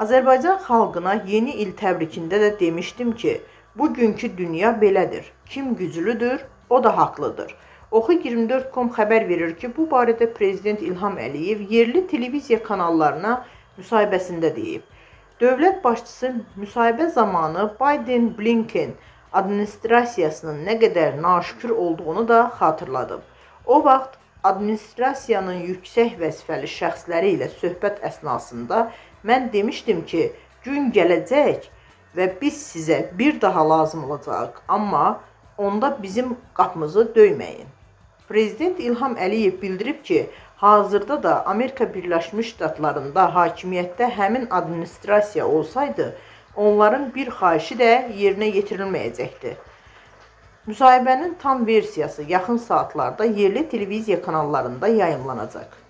Azərbaycan xalqına yeni il təbrikində də demişdim ki, bugünkü dünya belədir. Kim güclüdür, o da haqlıdır. Oxu24.com xəbər verir ki, bu barədə Prezident İlham Əliyev yerli televiziya kanallarına müsahibəsində deyib. Dövlət başçısı müsahibə zamanı Biden-Blinken administrasiyasının nə qədər naşükür olduğunu da xatırladıb. O vaxt administrasiyanın yüksək vəzifəli şəxsləri ilə söhbət əsnasında mən demişdim ki, gün gələcək və biz sizə bir daha lazım olacaq, amma onda bizim qapımızı döyməyin. Prezident İlham Əliyev bildirib ki, hazırda da Amerika Birləşmiş Ştatlarında hakimiyyətdə həmin administrasiya olsaydı, onların bir xahişi də yerinə yetirilməyəcəkdir. Müsahibənin tam versiyası yaxın saatlarda yerli televiziya kanallarında yayımlanacaq.